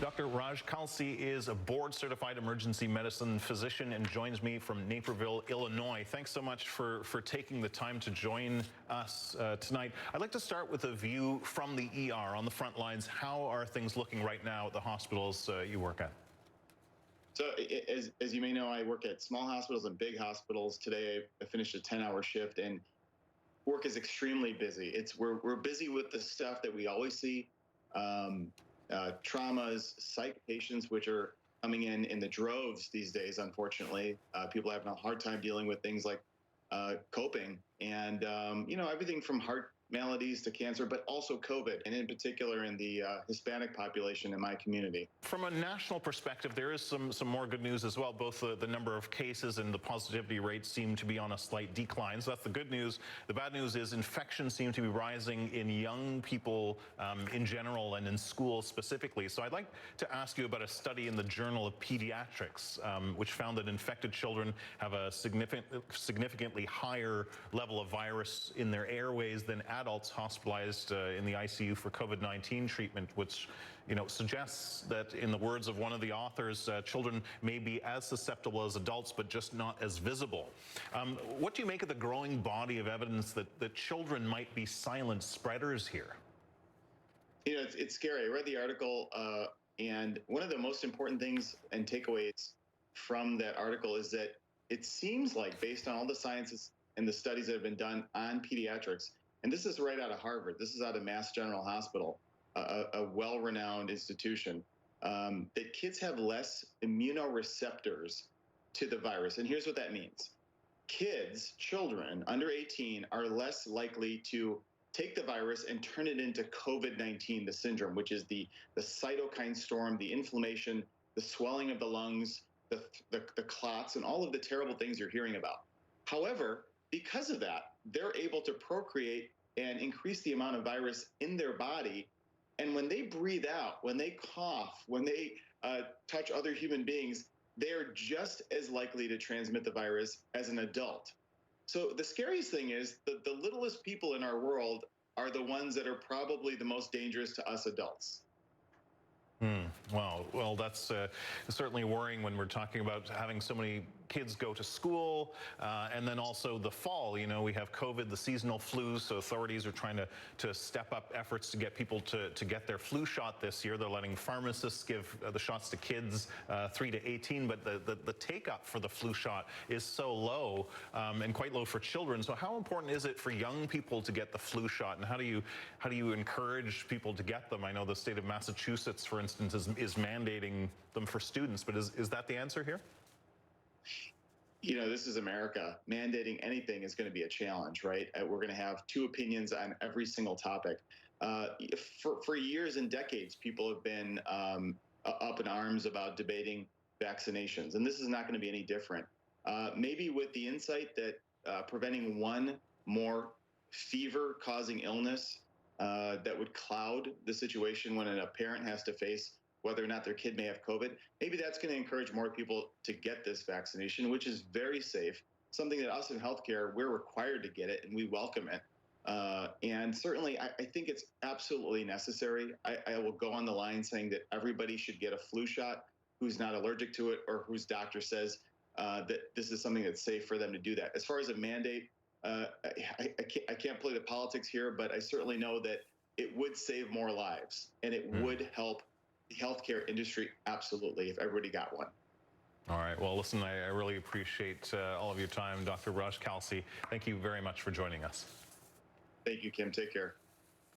Dr. Raj Kalsi is a board-certified emergency medicine physician and joins me from Naperville, Illinois. Thanks so much for taking the time to join us tonight. I'd like to start with a view from the ER on the front lines. How are things looking right now at the hospitals you work at? So as you may know, I work at small hospitals and big hospitals. Today, I finished a 10-hour shift, and work is extremely busy. We're busy with the stuff that we always see, traumas, psych patients, which are coming in the droves these days. Unfortunately, people are having a hard time dealing with things like coping, and everything from heart maladies to cancer, but also COVID, and in particular in the Hispanic population in my community. From a national perspective, there is some more good news as well. Both the number of cases and the positivity rates seem to be on a slight decline. So that's the good news. The bad news is infections seem to be rising in young people in general and in schools specifically. So I'd like to ask you about a study in the Journal of Pediatrics, which found that infected children have a significantly higher level of virus in their airways than adults hospitalized in the ICU for COVID-19 treatment, which suggests that, in the words of one of the authors, children may be as susceptible as adults, but just not as visible. What do you make of the growing body of evidence that children might be silent spreaders here? It's scary. I read the article, and one of the most important things and takeaways from that article is that it seems like, based on all the sciences and the studies that have been done on pediatrics, and this is right out of Harvard, this is out of Mass General Hospital, a well-renowned institution, that kids have less immunoreceptors to the virus. And here's what that means. Children under 18 are less likely to take the virus and turn it into COVID-19, the syndrome, which is the cytokine storm, the inflammation, the swelling of the lungs, the clots, and all of the terrible things you're hearing about. However, because of that, they're able to procreate and increase the amount of virus in their body. And when they breathe out, when they cough, when they touch other human beings, they're just as likely to transmit the virus as an adult. So the scariest thing is that the littlest people in our world are the ones that are probably the most dangerous to us adults. Wow. Well, that's certainly worrying when we're talking about having so many kids go to school, and then also the fall. We have COVID, the seasonal flu, so authorities are trying to step up efforts to get people to get their flu shot this year. They're letting pharmacists give the shots to kids 3 to 18, but the take-up for the flu shot is so low, and quite low for children. So how important is it for young people to get the flu shot, and how do you encourage people to get them? I know the state of Massachusetts, for instance, is mandating them for students, but is that the answer here? This is America. Mandating anything is going to be a challenge, right? We're going to have two opinions on every single topic. For years and decades, people have been up in arms about debating vaccinations, and this is not going to be any different. Maybe with the insight that preventing one more fever-causing illness that would cloud the situation when a parent has to face whether or not their kid may have COVID, maybe that's going to encourage more people to get this vaccination, which is very safe, something that us in healthcare, we're required to get it, and we welcome it. And certainly, I think it's absolutely necessary. I will go on the line saying that everybody should get a flu shot who's not allergic to it or whose doctor says that this is something that's safe for them to do that. As far as a mandate, I can't play the politics here, but I certainly know that it would save more lives, and it would help the healthcare industry, absolutely, if everybody got one. All right. Well, listen, I really appreciate all of your time, Dr. Raj Kalsi. Thank you very much for joining us. Thank you, Kim. Take care.